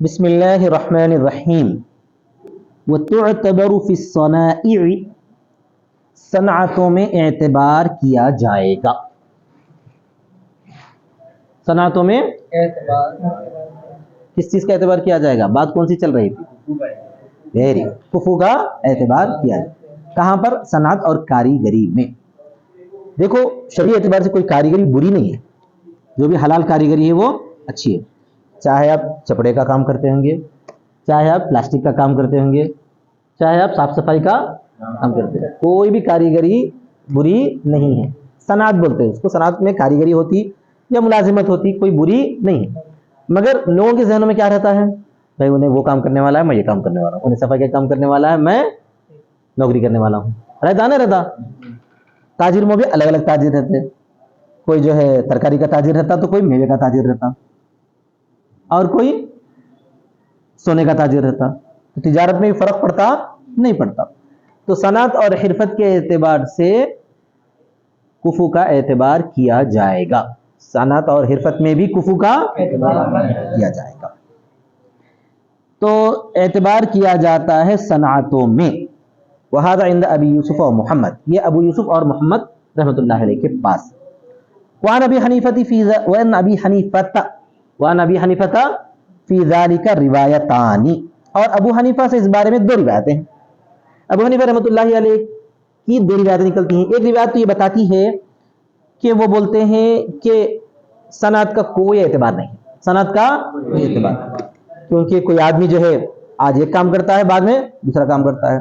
بسم اللہ الرحمن الرحیم وتعتبر فی الصنائع صنعتوں میں اعتبار کیا جائے گا. صنعتوں میں کس چیز کا اعتبار کیا جائے گا؟ بات کون سی چل رہی تھی؟ کفو کا اعتبار کیا جائے. کہاں پر؟ صنعت اور کاریگری میں. دیکھو شرعی اعتبار سے کوئی کاریگری بری نہیں ہے، جو بھی حلال کاریگری ہے وہ اچھی ہے. چاہے آپ چپڑے کا کام کرتے ہوں گے، چاہے آپ پلاسٹک کا کام کرتے ہوں گے، چاہے آپ صاف صفائی کا کام کرتے ہیں، کوئی بھی کاریگری بری نہیں ہے. صنعت بولتے ہیں اس کو. صنعت میں کاریگری ہوتی یا ملازمت ہوتی کوئی بری نہیں ہے، مگر لوگوں کے ذہنوں میں کیا رہتا ہے؟ بھائی انہیں وہ کام کرنے والا ہے، میں یہ کام کرنے والا ہوں. انہیں صفائی کا کام کرنے والا ہے، میں نوکری کرنے والا ہوں. رہتا نہیں رہتا؟ تاجر میں بھی الگ الگ تاجر رہتے. کوئی جو ہے ترکاری کا تاجر رہتا تو کوئی میوے کا تاجر رہتا اور کوئی سونے کا تاجر رہتا. تو تجارت میں بھی فرق پڑتا نہیں پڑتا. تو صنعت اور حرفت کے اعتبار سے کفو کا اعتبار کیا جائے گا. صنعت اور حرفت میں بھی کفو کا اعتبار کیا جائے گا. تو اعتبار کیا جاتا ہے صنعتوں میں. وہذا عند ابی یوسف و محمد، یہ ابو یوسف اور محمد رحمۃ اللہ علیہ کے پاس. وعن ابی حنیفہ فی ذالک روایتان، اور ابو حنیفہ سے اس بارے میں دو روایتیں ہیں. ابو حنیفہ رحمۃ اللہ علیہ کی دو روایتیں نکلتی ہیں. ایک روایت تو یہ بتاتی ہے کہ وہ بولتے ہیں کہ صنعت کا کوئی اعتبار نہیں. صنعت کا کوئی اعتبار نہیں، کیونکہ کوئی آدمی جو ہے آج ایک کام کرتا ہے، بعد میں دوسرا کام کرتا ہے.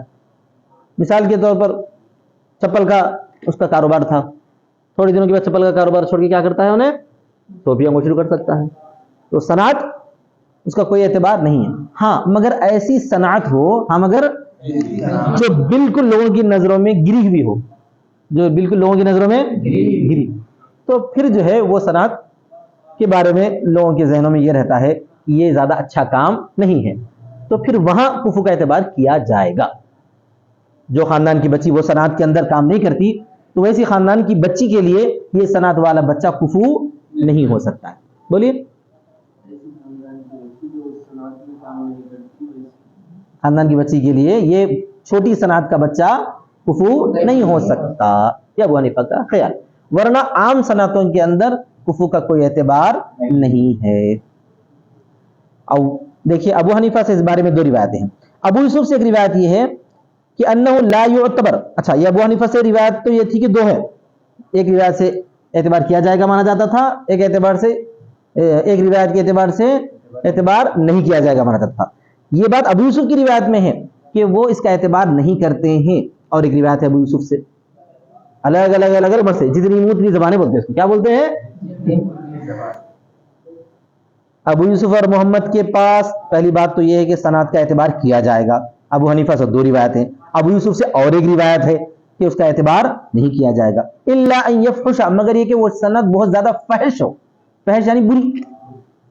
مثال کے طور پر چپل کا اس کا کاروبار تھا، تھوڑے دنوں کے بعد چپل کا کاروبار چھوڑ کے کیا کرتا ہے؟ انہیں ٹوپیاں کو شروع کر سکتا ہے. تو صنعت اس کا کوئی اعتبار نہیں ہے. ہاں مگر ایسی صنعت ہو، ہاں مگر جو بالکل لوگوں کی نظروں میں گری ہوئی ہو، جو بالکل لوگوں کی نظروں میں گری، تو پھر جو ہے وہ صنعت کے بارے میں لوگوں کے ذہنوں میں یہ رہتا ہے کہ یہ زیادہ اچھا کام نہیں ہے، تو پھر وہاں کفو کا اعتبار کیا جائے گا. جو خاندان کی بچی وہ صنعت کے اندر کام نہیں کرتی، تو ویسی خاندان کی بچی کے لیے یہ صنعت والا بچہ کفو نہیں ہو سکتا ہے. بولیے. خاندان کی بچی کے لیے یہ چھوٹی صنعت کا بچہ کفو نہیں ہو سکتا، یہ ابو حنیفہ کا خیال. ورنہ عام صنعتوں کے اندر کفو کا کوئی اعتبار نہیں ہے. او دیکھیے ابو حنیفہ سے اس بارے میں دو روایتیں ہیں. ابو یوسف سے ایک روایت یہ ہے کہ انہ لا یعتبر. اچھا، یہ ابو حنیفہ سے روایت تو یہ تھی کہ دو ہے. ایک روایت سے اعتبار کیا جائے گا مانا جاتا تھا، ایک روایت کے اعتبار سے اعتبار نہیں کیا جائے گا مانا جاتا تھا. یہ بات ابو یوسف کی روایت میں ہے کہ وہ اس کا اعتبار نہیں کرتے ہیں، اور ایک روایت ہے ابو یوسف سے. الگ الگ سے جتنی منہ اتنی زبانیں بولتے ہیں اس کو کیا بولتے ہیں؟ ابو یوسف اور محمد کے پاس پہلی بات تو یہ ہے کہ صنعت کا اعتبار کیا جائے گا. ابو حنیفہ سے دو روایت ہیں. ابو یوسف سے اور ایک روایت ہے کہ اس کا اعتبار نہیں کیا جائے گا. الا ان یفحش، مگر یہ کہ وہ صنعت بہت زیادہ فحش ہو. فحش یعنی بری،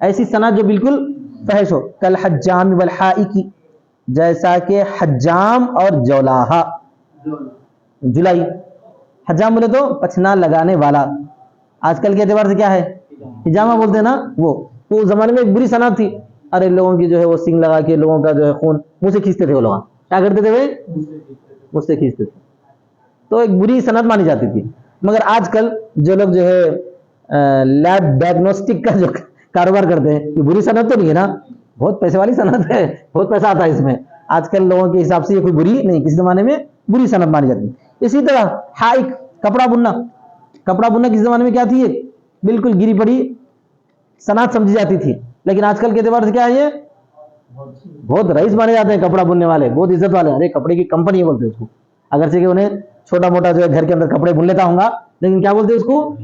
ایسی صنعت جو بالکل فحش ہو. کل حجام والحائک، جیسا کہ حجام اور جولاہا. جولائی، حجام بولے تو پچھنا لگانے والا. آج کل کے اعتبار سے کیا ہے؟ حجامہ بولتے ہیں نا. وہ زمانے میں ایک بری صنعت تھی. ارے لوگوں کی جو ہے وہ سنگ لگا کے لوگوں کا جو ہے خون منہ سے کھینچتے تھے. وہ لوگ کیا کرتے تھے؟ منہ سے کھینچتے تھے. تو ایک بری صنعت مانی جاتی تھی. مگر آج کل جو لوگ جو ہے لیب ڈائگنوسٹک کا جو کاروبار کرتے ہیں، یہ بری صنعت تو نہیں ہے نا؟ بہت پیسے والی صنعت ہے، بہت پیسہ آتا ہے اس میں. آج کل لوگوں کے حساب سے یہ کوئی بری نہیں، کسی زمانے میں بری صنعت مانی جاتی ہے. اسی طرح ہائک، کپڑا بننا کسی زمانے میں کیا تھی؟ یہ بالکل گری پڑی صنعت سمجھی جاتی تھی. لیکن آج کل کے اعتبار سے کیا ہے؟ یہ بہت رئیس مانے جاتے ہیں کپڑا بننے والے، بہت عزت والے. ارے کپڑے کی کمپنی بولتے ہیں اس کو. اگرچہ کہ انہیں چھوٹا موٹا جو ہے گھر کے اندر کپڑے بن لیتا ہوں گا، لیکن کیا بولتے ہیں اس کو؟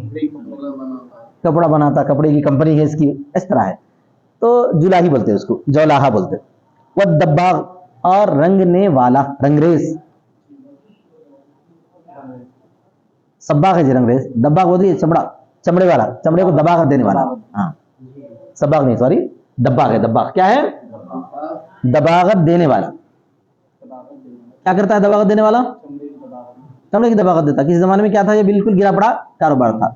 کپڑا بناتا، کپڑے کی کمپنی ہے اس کی، اس طرح ہے. تو جولاہی بولتے ہیں اس کو، جولاہا بولتے ہیں. والدباغ، اور رنگنے والا، رنگریز. سباغ ہے جی رنگریز. دباغ ہوتی ہے چمڑے والا، چمڑے کو دباغت دینے والا. ہاں سباغ نہیں، سوری دباغ ہے. دباغ کیا ہے؟ دباغت دینے والا. کیا کرتا ہے دباغت دینے والا؟ چمڑے کی دباغت دیتا. کسی زمانے میں کیا تھا؟ یہ بالکل گرا پڑا کاروبار تھا.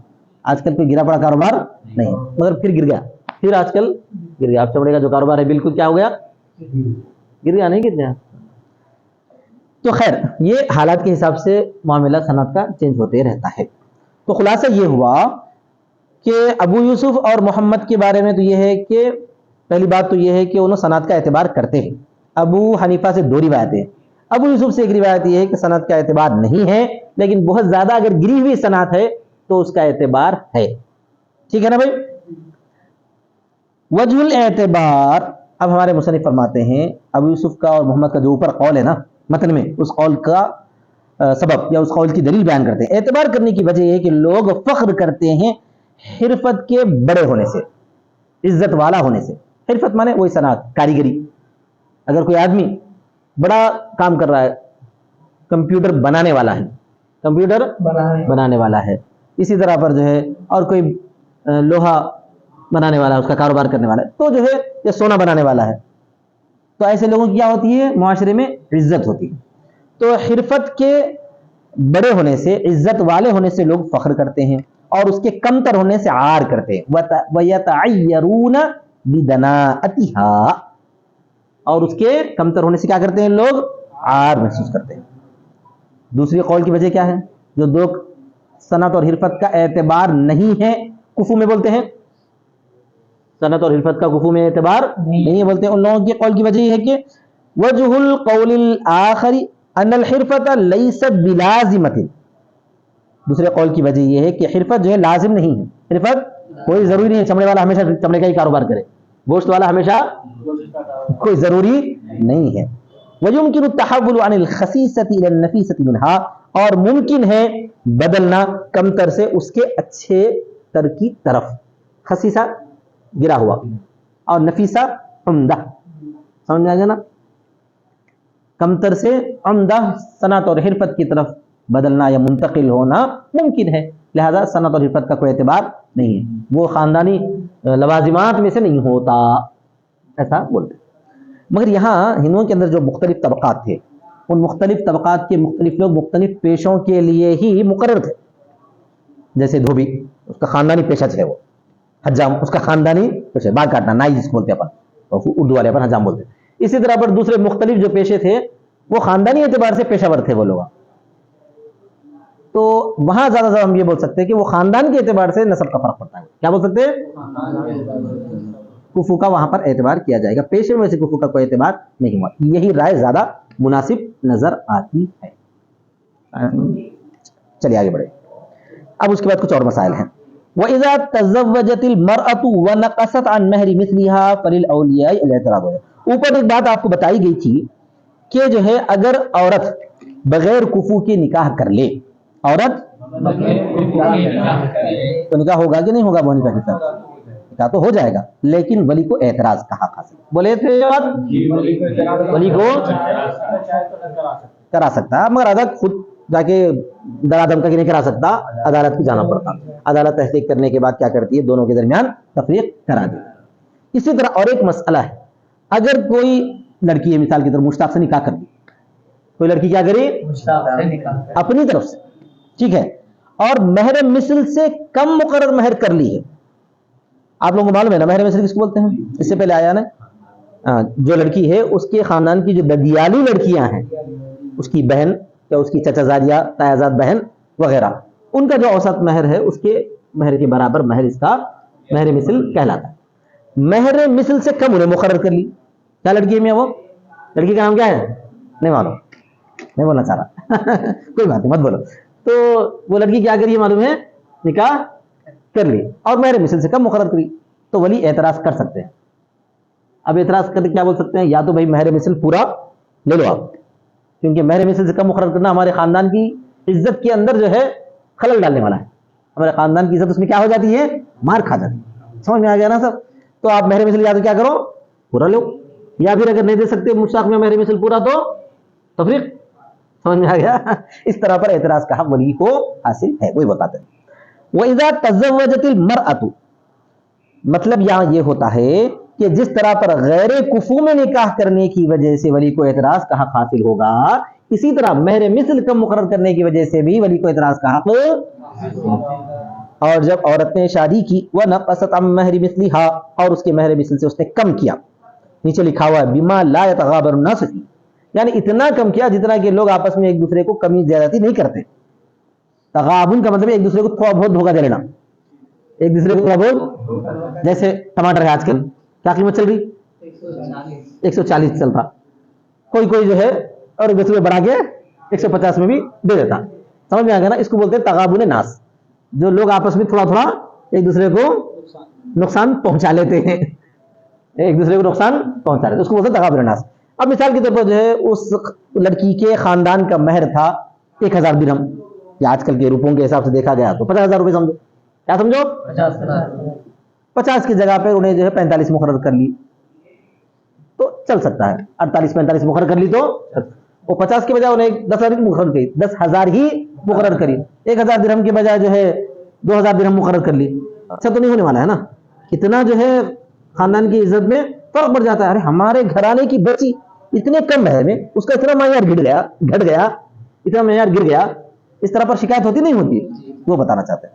آج کل کوئی گرا پڑا کاروبار نہیں، مگر پھر گر گیا. پھر آج کل گر گیا. اب چمڑے کا جو کاروبار ہے بالکل کیا ہو گیا, گر گیا, نہیں گر گیا. تو خیر یہ حالات کے حساب سے معاملہ صنعت کا چینج ہوتے رہتا ہے. تو خلاصہ یہ ہوا کہ ابو یوسف اور محمد کے بارے میں تو یہ ہے کہ پہلی بات تو یہ ہے کہ انہوں صنعت کا اعتبار کرتے ہیں. ابو حنیفہ سے 2 روایتیں. ابو یوسف سے ایک روایت یہ ہے کہ صنعت کا اعتبار نہیں ہے, لیکن بہت زیادہ اگر گری ہوئی صنعت ہے تو اس کا اعتبار ہے. ٹھیک ہے نا بھائی. وجہ الاعتبار, اب ہمارے مصنف فرماتے ہیں ابو یوسف کا اور محمد کا جو اوپر قول ہے نا متن میں, اس قول کا سبب یا اس قول کی دلیل بیان کرتے ہیں. اعتبار کرنے کی وجہ یہ ہے کہ لوگ فخر کرتے ہیں حرفت کے بڑے ہونے سے, عزت والا ہونے سے. حرفت مانے وہی صنعت, کاریگری. اگر کوئی آدمی بڑا کام کر رہا ہے, کمپیوٹر بنانے والا ہے, کمپیوٹر بنانے والا ہے, اسی طرح پر جو ہے اور کوئی لوہا بنانے والا ہے, اس کا کاروبار کرنے والا ہے, تو جو ہے یا سونا بنانے والا ہے, تو ایسے لوگوں کی کیا ہوتی ہے معاشرے میں عزت ہوتی ہے. تو حرفت کے بڑے ہونے سے, عزت والے ہونے سے لوگ فخر کرتے ہیں, اور اس کے کمتر ہونے سے عار کرتے ہیں. وَيَتَعَيَّرُونَ بِدَنَاءَتِهَا, اور اس کے کمتر ہونے سے کیا کرتے ہیں لوگ, عار محسوس کرتے ہیں. دوسری قول کی وجہ کیا ہے, جو دو صنعت اور حرفت کا اعتبار نہیں ہے, کفو میں بولتے ہیں, صنعت اور حرفت کا کفو میں اعتبار نہیں ہے بولتے ہیں, ان لوگوں کی قول کی وجہ یہ ہے کہ وجہ القول الآخر ان الحرفت لیست بلازمت. دوسرے قول کی وجہ یہ ہے کہ حرفت جو ہے لازم نہیں ہے. حرفت کوئی ضروری نہیں ہے چمڑے والا ہمیشہ چمڑے کا ہی کاروبار کرے, گوشت والا ہمیشہ کوئی ضروری نہیں ہے. وَيُمْكِنُ التَّحَوُّلُ عَنِ الْخَسِيسَةِ إِلَى النَّفِيسَةِ مِنْهَا, اور ممکن ہے بدلنا کمتر سے اس کے اچھے تر کی طرف. خسیسہ گرا ہوا اور نفیسہ عمدہ, سمجھ میں آ گیا نا. کمتر سے عمدہ صنعت اور حرفت کی طرف بدلنا یا منتقل ہونا ممکن ہے, لہذا صنعت اور حرفت کا کوئی اعتبار نہیں ہے, وہ خاندانی لوازمات میں سے نہیں ہوتا, ایسا بولتے. مگر یہاں ہندوؤں کے اندر جو مختلف طبقات تھے, ان مختلف طبقات کے مختلف لوگ مختلف پیشوں کے لیے ہی مقرر تھے. جیسے دھوبی, اس کا خاندانی پیشہ ہے وہ حجام, اس کا خاندانی پیشہ, بال کاٹنا, نائی جس کو بولتے ہیں اپن, اردو والے اپن حجام بولتے ہیں. اسی طرح پر دوسرے مختلف جو پیشے تھے وہ خاندانی اعتبار سے پیشہ ور تھے وہ لوگ. تو وہاں زیادہ زیادہ ہم یہ بول سکتے ہیں کہ وہ خاندان کے اعتبار سے نسب کا فرق پڑتا ہے. کیا بول سکتے ہیں, کفو کا وہاں پر اعتبار کیا جائے گا, پیشے میں سے کفو کا کوئی اعتبار نہیں ہوا. یہی رائے زیادہ مناسب نظر آتی ہے. چلیے آگے بڑھے. اب اس کے بعد کچھ اور مسائل ہیں. وَإِذَا تَزَوَّجَتِ الْمَرْأَةُ وَنَقَصَتْ عَنْ مَهْرِ مِثْلِهَا فَلِلْأَوْلِيَاءِ الْاعْتِرَاضُ. اوپر ایک بات آپ کو بتائی گئی تھی کہ جو ہے اگر عورت بغیر کفو کے نکاح کر لے, عورت تو نکاح ہوگا کہ نہیں ہوگا, وہ نکاح تو ہو جائے گا, لیکن ولی کو اعتراض کا حق حاصل. بولے تھے ولی کو کرا سکتا, مگر عدالت خود جا کے درا دم کا نہیں کرا سکتا, عدالت کو جانا پڑتا. عدالت تحقیق کرنے کے بعد کیا کرتی ہے, دونوں کے درمیان تفریق کرا دی. اسی طرح اور ایک مسئلہ ہے, اگر کوئی لڑکی ہے مثال کی طرف مشتاق سے نکاح کر دی, کوئی لڑکی کیا کرے اپنی طرف سے, ٹھیک ہے, اور مہر مثل سے کم مقرر مہر کر لی ہے. آپ لوگوں کو معلوم ہے نا مہر مثل کس کو بولتے ہیں, اس سے پہلے آیا نا, جو لڑکی ہے اس کے خاندان کی جو ددیالی لڑکیاں ہیں, اس کی بہن یا اس کی چچا زاد یا تایا زاد بہن وغیرہ, ان کا جو اوسط مہر ہے اس کے مہر کے برابر مہر اس کا مہر مثل کہلاتا ہے. مہر مثل سے کم انہیں مقرر کر لی. کیا لڑکی ہے میں, وہ لڑکی کا نام کیا ہے, نہیں معلوم, نہیں بولنا چاہ رہا کوئی بات نہیں مت بولو. تو وہ لڑکی کیا کری معلوم ہے, نکاح کر لی اور مہر مثل سے کم مقرر کری, تو ولی اعتراض کر سکتے ہیں. اب اعتراض کرتے کیا بول سکتے ہیں, یا تو بھائی مہر مثل پورا لے لو آپ, کیونکہ مہر مثل سے کم مقرر کرنا ہمارے خاندان کی عزت کے اندر جو ہے خلل ڈالنے والا ہے. ہمارے خاندان کی عزت اس میں کیا ہو جاتی ہے, مار کھا جاتی ہے. سمجھ میں آ گیا نا سب. تو آپ مہر مثل یا تو کیا کرو, پورا لو, یا پھر اگر نہیں دے سکتے مشتاق میں مہر مثل پورا تو تفریق. سمجھ میں آ گیا. اس طرح پر اعتراض کا حق ولی کو حاصل ہے, وہی بتاتے ہیں. وَإِذَا تَزَوَّجَتِ الْمَرْأَةُ, مطلب یہاں یہ ہوتا ہے کہ جس طرح پر غیر کفو میں نکاح کرنے کی وجہ سے ولی کو اعتراض کا حق حاصل ہوگا, اسی طرح مہر مثل کم مقرر کرنے کی وجہ سے بھی ولی کو اعتراض کا حق. اور جب عورت نے شادی کی وَنَقَصَتْ عَنْ مَهْرِ مِثْلِهَا، اور اس کے مہر مثل سے اس نے کم کیا، نیچے لکھا ہوا ہے بِمَا لَا يَتَغَابَرُ النَّاسُ فِيهِ، یعنی اتنا کم کیا جتنا کہ لوگ آپس میں ایک دوسرے کو کمی زیادتی نہیں کرتے. تغابن کا مطلب ہے ایک دوسرے کو تھوڑا بہت دھوکہ دے لینا، ایک دوسرے کو تھوڑا بہت. جیسے ٹماٹر ہے آج کل کیا قیمت چل رہی؟ 140 چل رہا، کوئی جو ہے اور ایک دوسرے کو بڑھا کے 150 میں بھی دے دیتا. سمجھ میں آ گیا نا؟ اس کو بولتے ہیں تغابن ناس، جو لوگ آپس میں تھوڑا تھوڑا ایک دوسرے کو نقصان پہنچا لیتے ہیں، ایک دوسرے کو نقصان پہنچا لیتے ہیں، اس کو بولتے ہیں تغابن ناس. اب مثال کے طور پر جو ہے اس لڑکی کے خاندان کا مہر تھا 1000 درہم، یا آج کل کے روپوں کے حساب سے دیکھا گیا تو 50,000 روپے سمجھو. کیا سمجھو؟ 50 کی جگہ پہ انہیں جو ہے 45 مقرر کر لی تو چل سکتا ہے. 48-45 مقرر کر لی تو وہ 50 کے بجائے انہیں 10,000 مقرر کری، 10,000 ہی مقرر کری. 1000 درہم کے بجائے جو ہے 2000 درہم مقرر کر لی. اچھا تو نہیں ہونے والا ہے نا؟ اتنا جو ہے خاندان کی عزت میں فرق پڑ جاتا ہے. ارے ہمارے گھرانے کی بچی اتنے کم ہے میں اس کا اتنا معیار گھٹ گیا اتنا معیار گر گیا، اس طرح پر شکایت ہوتی نہیں ہوتی؟ وہ بتانا چاہتے ہیں.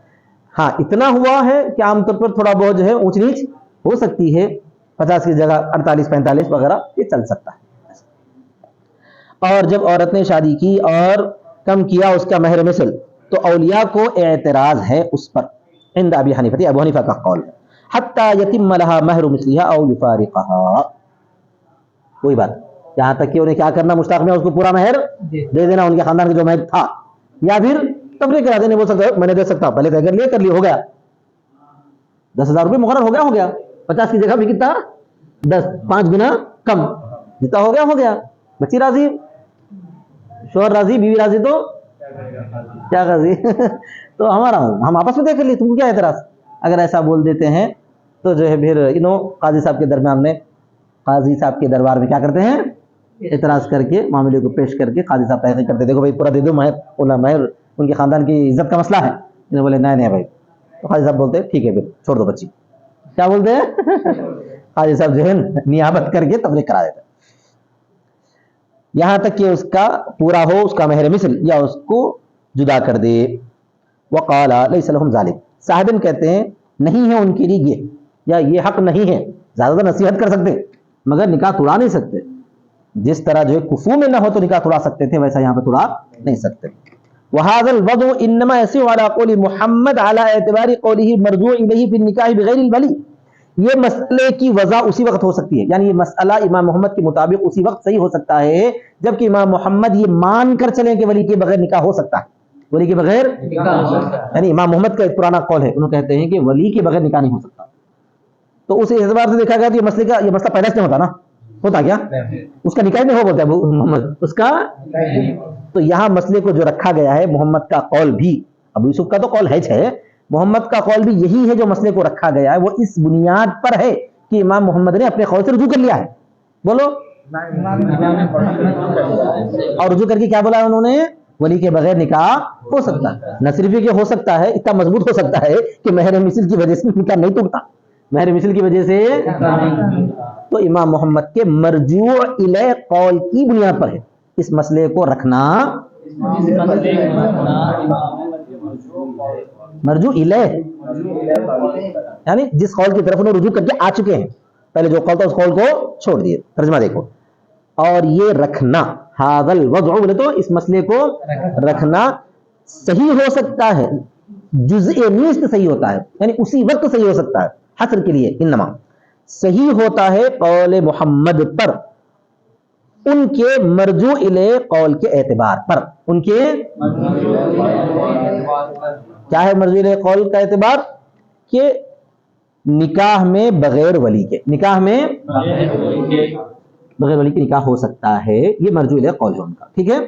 ہاں اتنا ہوا ہے کہ عام طور پر تھوڑا بہت جو ہے اونچ نیچ ہو سکتی ہے، 50 کی جگہ 48-45 وغیرہ یہ چل سکتا ہے. اور جب عورت نے شادی کی اور کم کیا اس کا مہر مثل تو اولیاء کو اعتراض ہے اس پر. عند ابی حنیفہ، ابو حنیفہ کا قول ہے حتی یتم لها مہر مثلها او یفارقها. وہی بات یہاں تک کہ انہیں کیا کرنا، مشتاق میں اس کو پورا مہر دے دینا، ان کے خاندان کا جو مہر تھا، یا پھر تفریق کرا دینے. بول سکتا ہے میں نے دے سکتا، پہلے طے کر لیے کر لی، ہو گیا 10,000 روپے مقرر ہو گیا 50 کی جگہ بھی کتنا 10، 5 گنا کم، جتنا ہو گیا. بچی راضی، شوہر راضی، بیوی راضی تو کیا راضی تو ہمارا ہم آپس میں طے کر لیے، تم کو کیا اعتراض. اگر ایسا بول دیتے ہیں تو جو ہے پھر قاضی صاحب کے درمیان میں، قاضی صاحب کے دربار میں کیا کرتے ہیں، اعتراض کر کے معاملے کو پیش کر کے قاضی صاحب تحقیق کرتے، دیکھو بھائی پورا دے دو مہر، ان کے خاندان کی عزت کا مسئلہ ہے. انہوں بولے نہیں بھائی، تو قاضی صاحب بولتے ٹھیک ہے پھر چھوڑ دو بچی. کیا بولتے ہیں قاضی صاحب جو ہے نیابت کر کے تفریق کرا دیتے یہاں تک کہ اس کا پورا ہو اس کا مہر مثل، یا اس کو جدا کر دے. وقال لیس لهم ذلك، صاحبین کہتے ہیں نہیں ہے ان کے لیے یہ، یا یہ حق نہیں ہے. زیادہ نصیحت کر سکتے مگر نکاح توڑا نہیں سکتے. جس طرح جو ہے کفو میں نہ ہو تو نکاح توڑا سکتے تھے، ویسا یہاں پہ توڑا نہیں سکتے. وهذا الوضع انما يسير على قول محمد على اعتبار قوله مرجوع اليه في النكاح بغیر الولی. یہ مسئلے کی وضع اسی وقت ہو سکتی ہے، یعنی یہ مسئلہ امام محمد کے مطابق اسی وقت صحیح ہو سکتا ہے جبکہ امام محمد یہ مان کر چلیں کہ ولی کے بغیر نکاح ہو سکتا ہے. ولی کے بغیر یعنی امام محمد کا ایک پرانا قول ہے، انہوں کہتے ہیں کہ ولی کے بغیر نکاح نہیں ہو سکتا. تو اس اعتبار سے دیکھا گیا تو یہ مسئلہ پیدا نہیں ہوتا نا، ہوتا کیا اس کا نکاح نہیں ہو بولتا ہے محمد اس کا. تو یہاں مسئلے کو جو رکھا گیا ہے، محمد کا قول بھی، ابو یوسف کا تو قول ہے، محمد کا قول بھی یہی ہے جو مسئلے کو رکھا گیا ہے، وہ اس بنیاد پر ہے کہ امام محمد نے اپنے قول سے رجوع کر لیا ہے. بولو، اور رجوع کر کے کیا بولا انہوں نے، ولی کے بغیر نکاح ہو سکتا ہے. نہ صرف یہ کہ ہو سکتا ہے، اتنا مضبوط ہو سکتا ہے کہ مہر مثل کی وجہ سے نکاح نہیں ٹوٹتا، مہر مثل کی وجہ سے. تو امام محمد کے مرجوع الیہ قول کی بنیاد پر ہے اس مسئلے کو رکھنا. مرجوع الیہ یعنی جس قول کی طرف انہوں رجوع کر کے آ چکے ہیں، پہلے جو قول تھا اس قول کو چھوڑ دیے. ترجمہ دیکھو، اور یہ رکھنا هذا الوضع، بولے تو اس مسئلے کو رکھنا صحیح ہو سکتا ہے، جزء نیست صحیح ہوتا ہے، یعنی اسی وقت صحیح ہو سکتا ہے. حصر کے لیے انما صحیح ہوتا ہے قول محمد پر ان کے مرجوع الیہ قول کے اعتبار پر. ان کے کیا ہے مرجوع الیہ قول کا اعتبار؟ کہ نکاح میں بغیر ولی کے، نکاح میں بغیر ولی کے نکاح ہو سکتا ہے، یہ مرجوع الیہ قول ہے ان کا. ٹھیک ہے،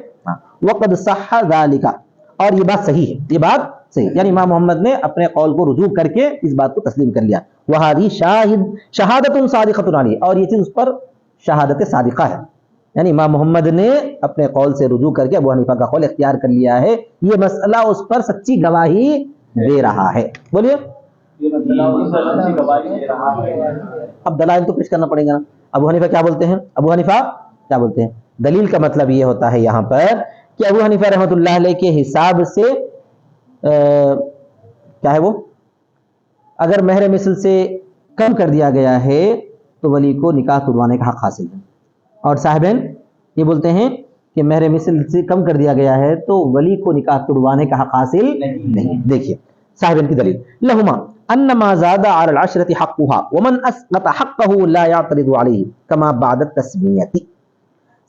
وقد صح ذلك، اور یہ بات صحیح ہے، یہ بات صحیح، یعنی امام محمد نے اپنے قول کو رجوع کر کے اس بات کو تسلیم کر لیا. وهذه شہادت صادقۃ علیہ، اور یہ چیز اس پر شہادت صادقہ ہے، یعنی امام محمد نے اپنے قول سے رجوع کر کے ابو حنیفہ کا قول اختیار کر لیا ہے، یہ مسئلہ اس پر سچی گواہی دے رہا ہے. بولیے، اب دلائل تو پیش کرنا پڑے گا. ابو حنیفہ کیا بولتے ہیں؟ ابو حنیفہ کیا بولتے ہیں؟ دلیل کا مطلب یہ ہوتا ہے یہاں پر کہ ابو حنیفہ رحمۃ اللہ علیہ کے حساب سے کیا ہے وہ اگر مہر مثل سے کم کر دیا گیا ہے تو ولی کو نکاح توڑوانے کا حق حاصل ہے. اور صاحبین یہ بولتے ہیں کہ مہر مثل سے کم کر دیا گیا ہے تو ولی کو نکاح توڑوانے کا حق حاصل نہیں. دیکھیے صاحبین کی دلیل لہما انما زاد على العشرة حقها ومن اسقط حقه لا يعترض عليه كما بعد التسمیہ.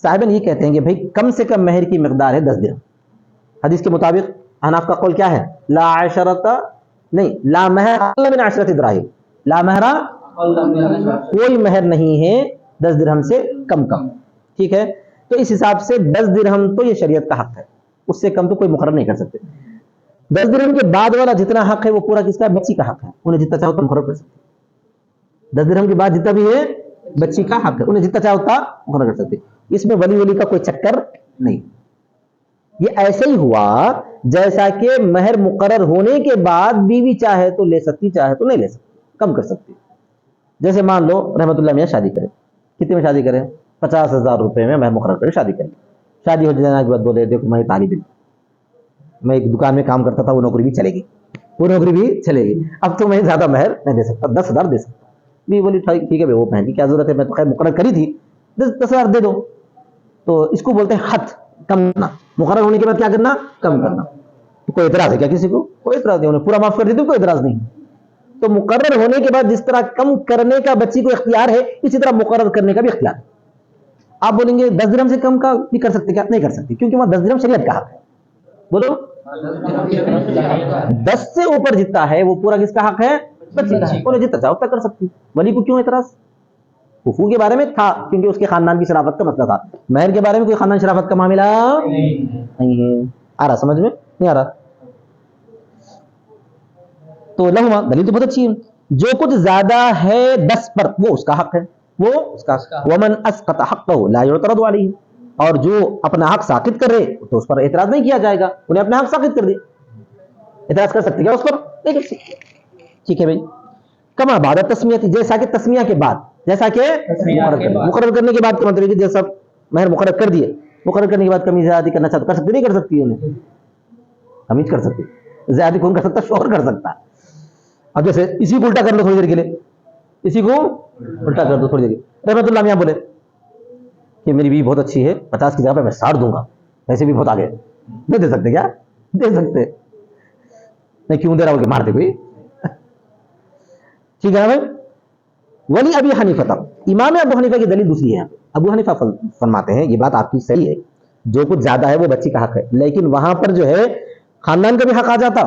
صاحبین یہ کہتے ہیں کہ بھئی کم سے کم مہر کی مقدار ہے 10 درہم. حدیث کے مطابق حناف کا قول کیا ہے؟ لا عشرة نہیں لا مہر اقل من 10 دراہم. لا مہر کوئی مہر نہیں ہے 10 درہم سے کم. ٹھیک ہے. تو اس حساب سے 10 درہم تو یہ شریعت کا حق ہے, اس سے کم تو کوئی مقرر نہیں کر سکتے. 10 درہم کے بعد والا جتنا حق ہے وہ پورا کس کا ہے؟ بچی کا حق ہے. انہیں جتنا چاہو تو مقرر کر سکتے. 10 درہم کے بعد جتنا بھی ہے بچی کا حق ہے, انہیں جتنا چاہو تا مقرر کر سکتے. اس میں ولی کا کوئی چکر نہیں. یہ ایسے ہی ہوا جیسا کہ مہر مقرر ہونے کے بعد بیوی چاہے تو لے سکتی, چاہے تو نہیں لے سکتی, کم کر سکتی. جیسے مان لو رحمت اللہ میاں شادی کرے, کتنے میں شادی کرے؟ 50,000 روپے میں مہر مقرر کرے شادی کرے. شادی ہو جانے کے بعد بولے دیکھو میں طالب علم, میں ایک دکان میں کام کرتا تھا, وہ نوکری بھی چلے گی, اب تو میں زیادہ مہر نہیں دے سکتا, 10,000 دے سکتا. بھی بولی ٹھیک ہے وہ بہن کی کیا ضرورت ہے, میں تو خیر مقرر کری تھی, 10,000 دے دو. تو اس کو بولتے ہیں حد, کم کرنا. مقرر ہونے کے بعد کیا کرنا؟ کم کرنا. تو کوئی اعتراض ہے کیا کسی کو؟ کوئی اعتراض نہیں, انہیں پورا معاف کر دیتے, کوئی اعتراض نہیں. تو مقرر ہونے کے بعد جس طرح کم کرنے کا بچی کو اختیار ہے, اسی طرح مقرر کرنے کا بھی اختیار ہے. آپ بولیں گے 10 درہم سے کم کا بھی کر سکتے کیا؟ نہیں کر سکتے, کیونکہ وہاں 10 درہم شریعت کا حق ہے. بولو 10 سے اوپر جتنا ہے وہ پورا کس کا حق ہے؟ بچی کا. انہیں جتنا چاہو کر سکتی. ولی کو کیوں اعتراض؟ پھوپھو کے بارے میں تھا کیونکہ اس کے خاندان کی شرافت کا مسئلہ تھا. مہر کے بارے میں کوئی خاندان شرافت کا معاملہ نہیں ہے. آ رہا سمجھ میں؟ نہیں آ رہا. تو لہما دلیل تو بہت اچھی ہے. جو کچھ زیادہ ہے 10 پر وہ اس کا حق ہے, وہ اس کا. ومن اسقط حقه لا يعترض عليه, اور جو اپنا حق ساقط کرے تو اس پر اعتراض نہیں کیا جائے گا. انہیں اپنا حق ساقط کر دی, اعتراض کر سکتے کیا اس پر؟ نہیں کر سکتے. ٹھیک ہے بھائی. کما بعد تسمیہ, جیسا کہ تسمیہ کے بعد, جیسا کہ مقرر کرنے کے بعد کا مطلب ہے کہ جیسا مہر مقرر کر دیے, مقرر کرنے کے بعد کمی زیادتی کرنا چاہتا کر سکتی, نہیں کر سکتی. انہیں کمی کر سکتی, زیادتی کون کر سکتا؟ شوہر کر سکتا. اب جیسے اسی کو الٹا کر لو تھوڑی دیر کے لیے, اسی کو الٹا کر دو تھوڑی دیر. رحمت اللہ میاں بولے کہ میری بیوی بہت اچھی ہے, 50 کی جگہ پہ میں 60 دوں گا, ایسے بھی بہت آگے. نہیں دے سکتے کیا؟ دے سکتے. نہیں کیوں دے رہا ہو کہ مار دے کوئی. ٹھیک ہے. ولی ابی حنیفہ تھا, امام ابو حنیفہ کی دلیل دوسری ہے. ابو حنیفہ فرماتے ہیں یہ بات آپ کی صحیح ہے, جو کچھ زیادہ ہے وہ بچی کا حق ہے, لیکن وہاں پر جو ہے خاندان کا بھی حق آ جاتا.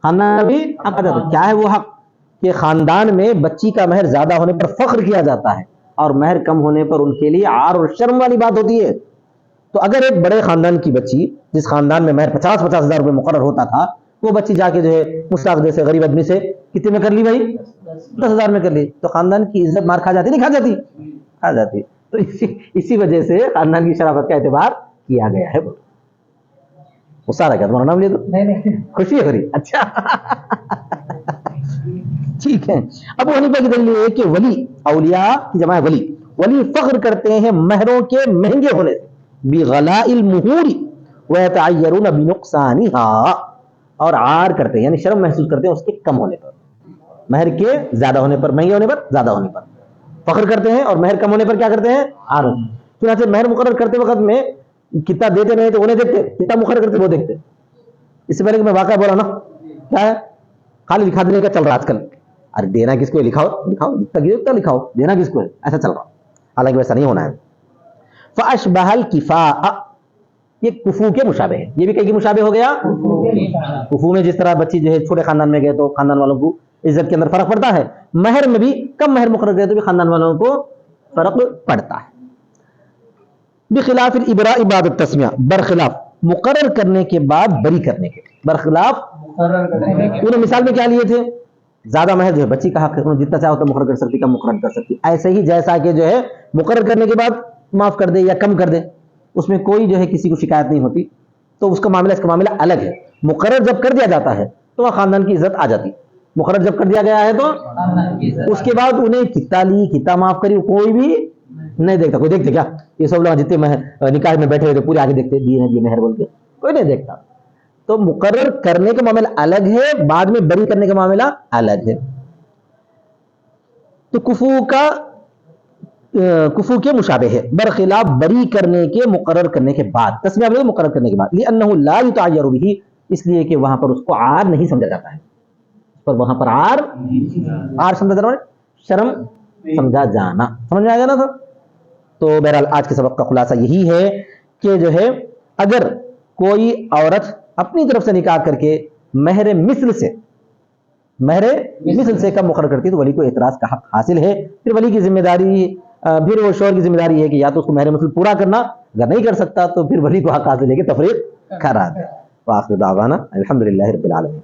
خاندان کا بھی حق آ جاتا. کیا ہے وہ حق؟ کہ خاندان میں بچی کا مہر زیادہ ہونے پر فخر کیا جاتا ہے اور مہر کم ہونے پر ان کے لیے عار اور شرم والی بات ہوتی ہے. تو اگر ایک بڑے خاندان کی بچی, جس خاندان میں مہر 50,000 روپے مقرر ہوتا تھا, وہ بچی جا کے جو ہے مشتاق جیسے غریب آدمی سے کتنے میں کر لی بھائی؟ 10,000 میں کر لی, تو خاندان کی عزت مار کھا جاتی نہیں؟ کھا جاتی, کھا جاتی. تو اسی وجہ سے خاندان کی شرافت کا اعتبار کیا گیا ہے. وہ سارا کیا تمہارا نام لے دو, خوشی ہے خری. اچھا ٹھیک ہے. ابو حنیفہ کی دلیل ہے کہ ولی, اولیاء کی جمع ہے ولی, ولی فخر کرتے ہیں مہروں کے مہنگے ہونے سے, بغلاء المہور ويتعيرون بنقصانها, اور عار کرتے ہیں یعنی شرم محسوس کرتے ہیں اس کے کم ہونے پر, مہر کے زیادہ ہونے پر, مہنگے ہونے پر, زیادہ ہونے پر فخر کرتے ہیں, اور مہر کم ہونے پر کیا کرتے ہیں؟ عار. چنانچہ مہر مقرر کرتے وقت میں کتنا دیتے نہیں تو انہیں دیکھتے, کتنا مقرر کرتے وہ دیکھتے. اس سے پہلے کہ میں واقعہ بولا نا, کیا ہے خالی لکھا دینے کا چل رہا آج کل. ارے دینا کس کو ہے؟ لکھاؤ لکھاؤ, جتنا لکھاؤ, دینا کس کو ہے, ایسا چل رہا. حالانکہ ویسا نہیں ہونا ہے. فاشبہ الکفاء, یہ کفو کے مشابہ ہے. یہ بھی کہیں کی مشابہ ہو گیا. کفو میں جس طرح بچی جو ہے چھوٹے خاندان میں گئے تو خاندان والوں کو عزت کے اندر فرق پڑتا ہے, مہر میں بھی کم مہر مقرر گئے تو بھی خاندان والوں کو فرق پڑتا ہے. بخلاف الابراء بعد التسمیہ, برخلاف مقرر کرنے کے بعد بری کرنے کے. برخلاف انہوں مثال میں کیا لیے تھے؟ زیادہ مہر جو ہے بچی کا حق ہے, جتنا چاہو تو مقرر کر سکتی, کم مقرر کر سکتی. ایسے ہی جیسا کہ جو ہے مقرر کرنے کے بعد معاف کر دے یا کم کر دے, اس میں کوئی جو ہے کسی کو شکایت نہیں ہوتی, تو اس کا معاملہ اس کا معاملہ الگ ہے. مقرر جب کر دیا جاتا ہے تو وہ خاندان کی عزت آ جاتی. مقرر جب کر دیا گیا ہے تو اس کے بعد انہیں کتنا لی کتنا معاف کری کوئی بھی نہیں دیکھتا. کوئی دیکھتے کیا؟ یہ سب لوگ جتنے نکاح میں بیٹھے ہوئے تھے پورے آگے دیکھتے دیے ہیں مہر بول کے, کوئی نہیں دیکھتا. تو مقرر کرنے کا معاملہ الگ ہے, بعد میں بری کرنے کا معاملہ الگ ہے. تو کفو کے مشابہ ہے، برخلاف بری کرنے کے مقرر کرنے کے بعد، تسمیہ بری مقرر کرنے کے بعد، لأنه لا يتعیر به، اس لیے کہ وہاں پر اس کو عار نہیں سمجھا جاتا ہے، پر وہاں پر عار سمجھا جانا، شرم سمجھا جانا، سمجھ میں آ گیا نا؟ تو بہرحال آج کے سبق کا خلاصہ یہی ہے کہ جو ہے اگر کوئی عورت اپنی طرف سے نکاح کر کے مہر مثل سے کم مقرر کرتی ہے تو ولی کو اعتراض کا حق حاصل ہے. پھر ولی کی ذمہ داری، پھر وہ شوہر کی ذمہ داری ہے کہ یا تو اس کو مہر مثل پورا کرنا، اگر نہیں کر سکتا تو پھر ولی کو حق حاصل ہے کہ تفریق کرا دے. وآخر دعوانا الحمدللہ رب العالمین.